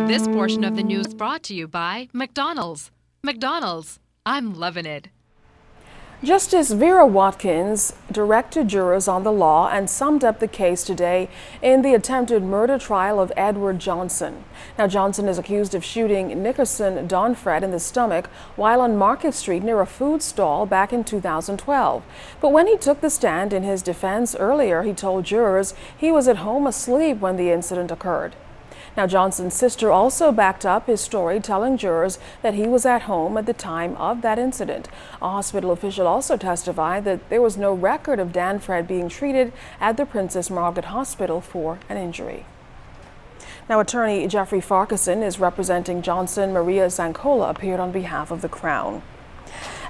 This portion of the news brought to you by McDonald's. McDonald's, I'm loving it. Justice Vera Watkins directed jurors on the law and summed up the case today in the attempted murder trial of Edward Johnson. Now, Johnson is accused of shooting Nickerson Donfred in the stomach while on Market Street near a food stall back in 2012. But when he took the stand in his defense earlier, he told jurors he was at home asleep when the incident occurred. Now, Johnson's sister also backed up his story, telling jurors that he was at home at the time of that incident. A hospital official also testified that there was no record of Donfred being treated at the Princess Margaret Hospital for an injury. Now, attorney Jeffrey Farquharson is representing Johnson. Maria Zancola appeared on behalf of the Crown.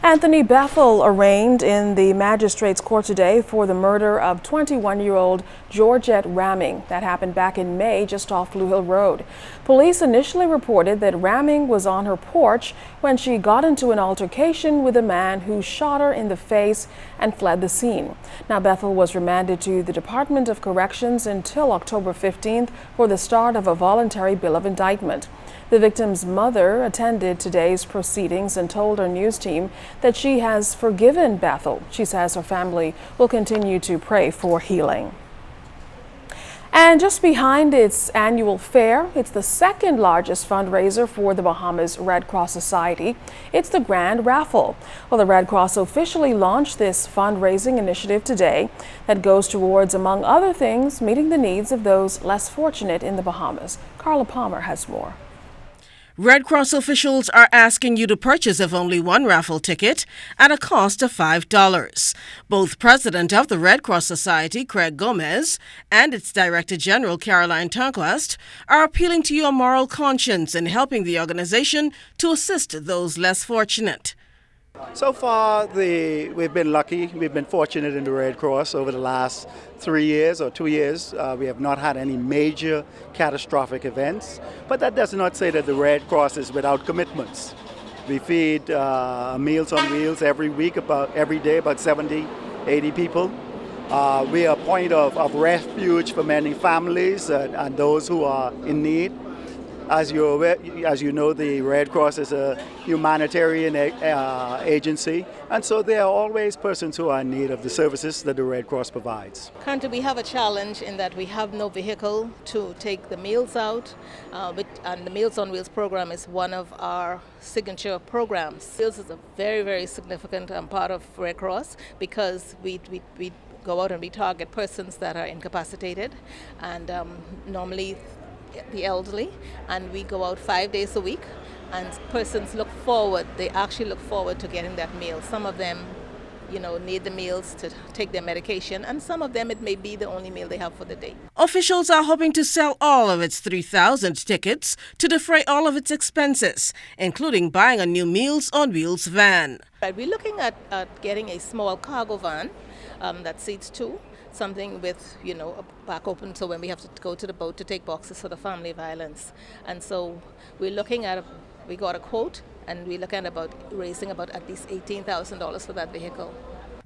Anthony Bethel arraigned in the magistrate's court today for the murder of 21-year-old Georgette Ramming. That happened back in May just off Blue Hill Road. Police initially reported that Ramming was on her porch when she got into an altercation with a man who shot her in the face and fled the scene. Now, Bethel was remanded to the Department of Corrections until October 15th for the start of a voluntary bill of indictment. The victim's mother attended today's proceedings and told our news team that she has forgiven Bethel. She says her family will continue to pray for healing. And just behind its annual fair, it's the second largest fundraiser for the Bahamas Red Cross Society. It's the Grand Raffle. Well, the Red Cross officially launched this fundraising initiative today that goes towards, among other things, meeting the needs of those less fortunate in the Bahamas. Carla Palmer has more. Red Cross officials are asking you to purchase if only one raffle ticket at a cost of $5. Both President of the Red Cross Society, Craig Gomez, and its Director General, Caroline Turnquist, are appealing to your moral conscience in helping the organization to assist those less fortunate. So far, we've been lucky. We've been fortunate in the Red Cross over the last 3 years or 2 years. We have not had any major catastrophic events, but that does not say that the Red Cross is without commitments. We feed Meals on Wheels every week, every day, about 70, 80 people. We are a point of refuge for many families and those who are in need. As you know, the Red Cross is a humanitarian agency, and so there are always persons who are in need of the services that the Red Cross provides. Currently, we have a challenge in that we have no vehicle to take the meals out, and the Meals on Wheels program is one of our signature programs. Meals is a very, very significant part of Red Cross because we go out and we target persons that are incapacitated and normally the elderly, and we go out 5 days a week, and persons they actually look forward to getting that meal. Some of them, need the meals to take their medication, and some of them it may be the only meal they have for the day. Officials are hoping to sell all of its 3,000 tickets to defray all of its expenses, including buying a new Meals on Wheels van. We're looking at getting a small cargo van that seats two. Something with, a back open, so when we have to go to the boat to take boxes for the family violence. And so we got a quote, and we're looking at raising at least $18,000 for that vehicle.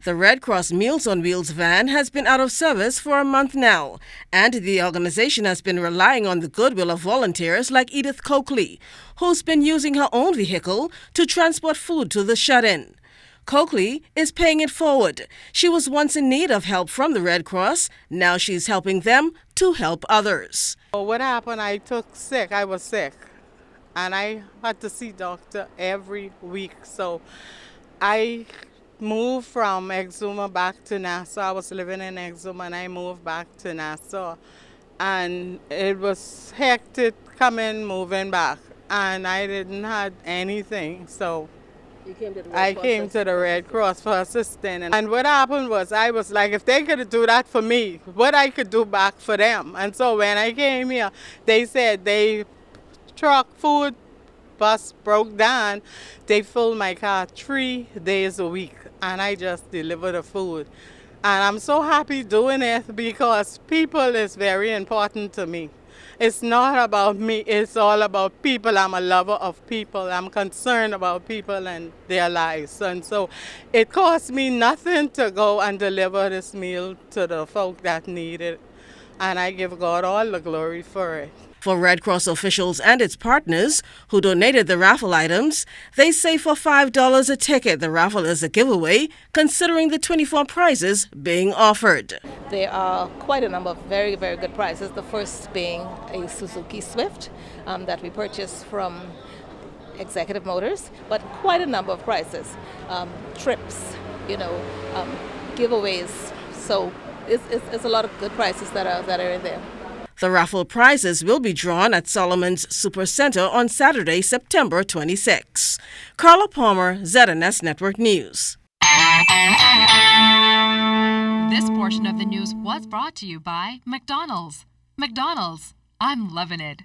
The Red Cross Meals on Wheels van has been out of service for a month now, and the organization has been relying on the goodwill of volunteers like Edith Coakley, who's been using her own vehicle to transport food to the shut-in. Coakley is paying it forward. She was once in need of help from the Red Cross. Now she's helping them to help others. What happened, I was sick, and I had to see doctor every week. So I moved from Exuma back to Nassau. I was living in Exuma, and I moved back to Nassau. And it was hectic moving back, and I didn't have anything. So I came to the Red Cross for assistance. And what happened was, I was like, if they could do that for me, what I could do back for them. And so when I came here, they said they truck food bus broke down. They filled my car 3 days a week, and I just deliver the food. And I'm so happy doing it because people is very important to me. It's not about me, it's all about people. I'm a lover of people. I'm concerned about people and their lives. And so it cost me nothing to go and deliver this meal to the folk that need it. and I give God all the glory for it. For Red Cross officials and its partners who donated the raffle items, they say for $5 a ticket, the raffle is a giveaway, considering the 24 prizes being offered. There are quite a number of very, very good prizes. The first being a Suzuki Swift that we purchased from Executive Motors, but quite a number of prizes, trips, giveaways. So it's a lot of good prizes that are in there. The raffle prizes will be drawn at Solomon's Supercenter on Saturday, September 26. Carla Palmer, ZNS Network News. This portion of the news was brought to you by McDonald's. McDonald's, I'm loving it.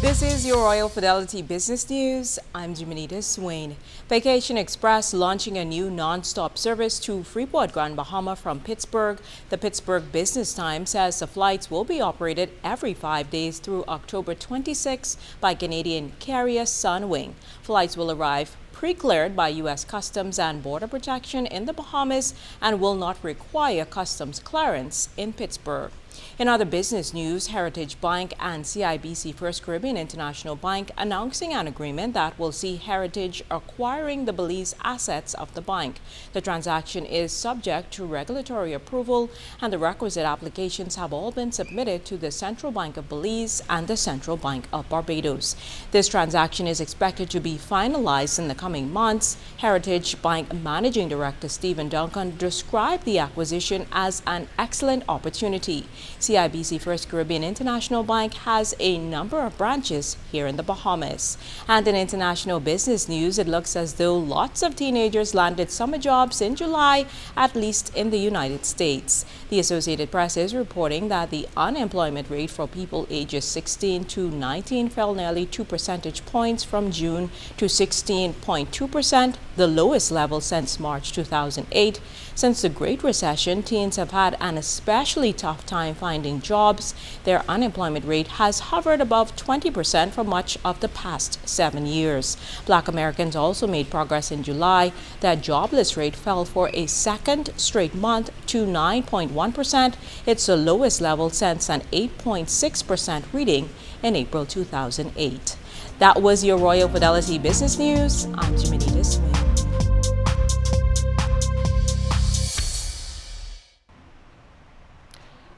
This is your Royal Fidelity Business News. I'm Jimenita Swain. Vacation Express launching a new non-stop service to Freeport, Grand Bahama from Pittsburgh. The Pittsburgh Business Times says the flights will be operated every 5 days through October 26 by Canadian carrier Sunwing. Flights will arrive pre-cleared by U.S. Customs and Border Protection in the Bahamas and will not require customs clearance in Pittsburgh. In other business news, Heritage Bank and CIBC First Caribbean International Bank announcing an agreement that will see Heritage acquiring the Belize assets of the bank. The transaction is subject to regulatory approval, and the requisite applications have all been submitted to the Central Bank of Belize and the Central Bank of Barbados. This transaction is expected to be finalized in the coming months. Heritage Bank Managing Director Stephen Duncan described the acquisition as an excellent opportunity. CIBC First Caribbean International Bank has a number of branches here in the Bahamas. And in international business news, it looks as though lots of teenagers landed summer jobs in July, at least in the United States. The Associated Press is reporting that the unemployment rate for people ages 16 to 19 fell nearly 2 percentage points from June to 16.2%, the lowest level since March 2008. Since the Great Recession, teens have had an especially tough time finding jobs. Their unemployment rate has hovered above 20% for much of the past 7 years. Black Americans also made progress in July. Their jobless rate fell for a second straight month to 9.1%. It's the lowest level since an 8.6% reading in April 2008. That was your Royal Fidelity Business News. I'm Jimenita Swain.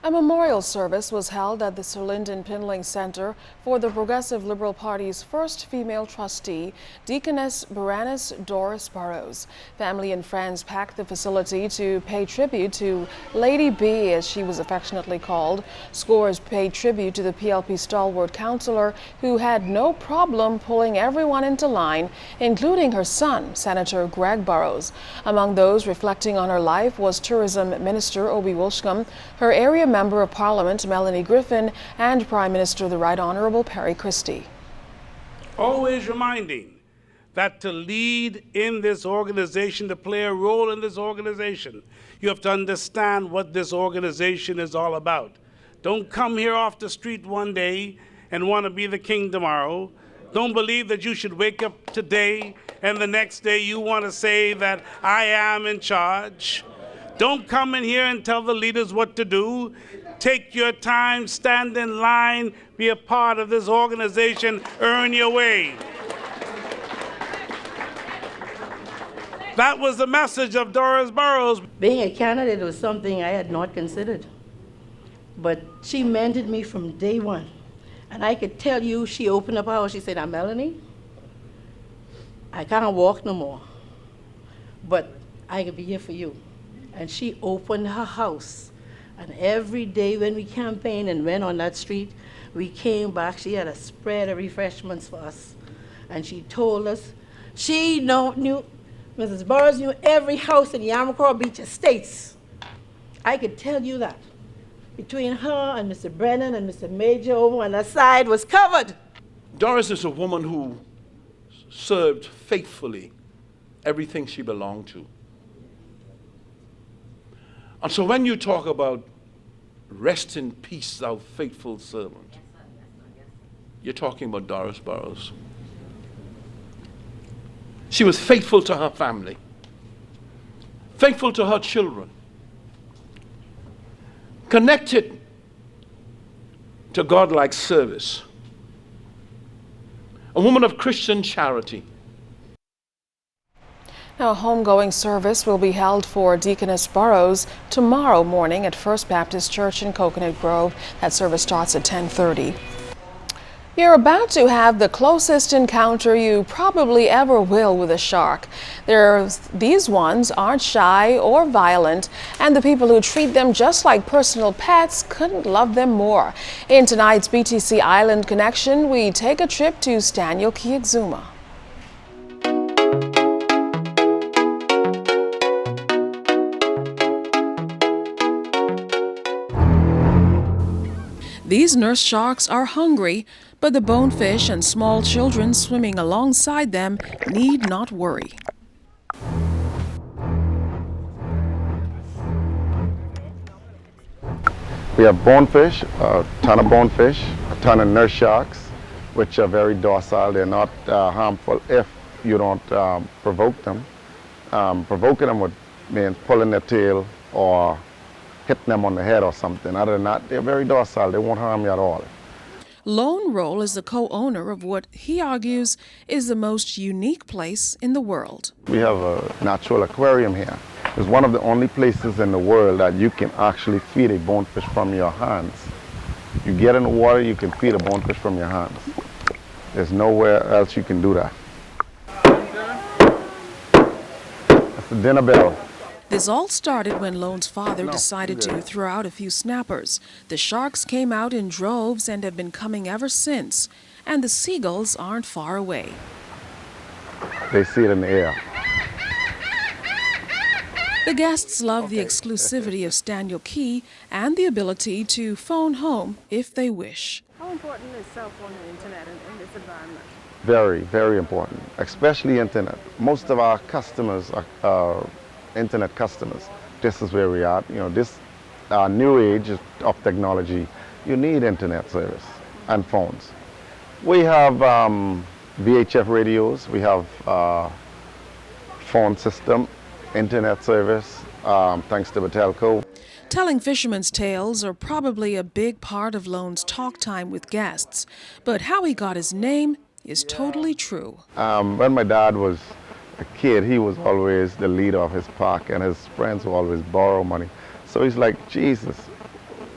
A memorial service was held at the Sir Lyndon Pinling Center for the Progressive Liberal Party's first female trustee, Deaconess Berenice Doris Burrows. Family and friends packed the facility to pay tribute to Lady B, as she was affectionately called. Scores paid tribute to the PLP stalwart councillor who had no problem pulling everyone into line, including her son, Senator Greg Burrows. Among those reflecting on her life was Tourism Minister Obi Wolshcombe, her area Member of Parliament Melanie Griffin, and Prime Minister the Right Honourable Perry Christie. Always reminding that to lead in this organization, to play a role in this organization, you have to understand what this organization is all about. Don't come here off the street one day and want to be the king tomorrow. Don't believe that you should wake up today and the next day you want to say that I am in charge. Don't come in here and tell the leaders what to do. Take your time, stand in line, be a part of this organization, earn your way. That was the message of Doris Burrows. Being a candidate was something I had not considered, but she mentored me from day one. And I could tell you, she opened up her house, she said, "Now, Melanie, I can't walk no more, but I can be here for you." And she opened her house. And every day when we campaigned and went on that street, we came back. She had a spread of refreshments for us. And she told us she knew, Mrs. Burrows knew every house in Yamacoa Beach Estates. I could tell you that. Between her and Mr. Brennan and Mr. Major over on that side was covered. Doris is a woman who served faithfully everything she belonged to. And so when you talk about rest in peace, thou faithful servant, you're talking about Doris Burrows. She was faithful to her family, faithful to her children, connected to God-like service, a woman of Christian charity. Now, a homegoing service will be held for Deaconess Burrows tomorrow morning at First Baptist Church in Coconut Grove. That service starts at 10:30. You're about to have the closest encounter you probably ever will with a shark. These ones aren't shy or violent, and the people who treat them just like personal pets couldn't love them more. In tonight's BTC Island Connection, we take a trip to Stanley Key Exuma. These nurse sharks are hungry, but the bonefish and small children swimming alongside them need not worry. We have bonefish, a ton of bonefish, a ton of nurse sharks, which are very docile. They're not harmful if you don't provoke them. Provoking them would mean pulling their tail or hitting them on the head or something. Other than that, they're very docile. They won't harm you at all. Lone Roll is the co-owner of what he argues is the most unique place in the world. We have a natural aquarium here. It's one of the only places in the world that you can actually feed a bonefish from your hands. You get in the water, you can feed a bonefish from your hands. There's nowhere else you can do that. That's the dinner bell. This all started when Lone's father decided to throw out a few snappers. The sharks came out in droves and have been coming ever since. And the seagulls aren't far away. They see it in the air. The guests love the exclusivity of Stanley Key and the ability to phone home if they wish. How important is cell phone and internet in this environment? Very, very important, especially internet. Most of our customers are internet customers. This is where we are. You know, this new age of technology, you need internet service and phones. We have VHF radios, we have phone system, internet service, thanks to the telco. Telling fishermen's tales are probably a big part of Lone's talk time with guests, but how he got his name is totally true. When my dad was a kid, he was always the leader of his pack, and his friends would always borrow money. So he's like, Jesus,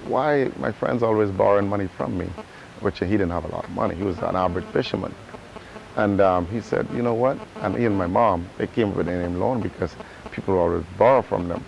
why my friends always borrowing money from me? Which he didn't have a lot of money. He was an average fisherman. And he said, you know what? And he and my mom, they came up with the name Lone because people always borrow from them.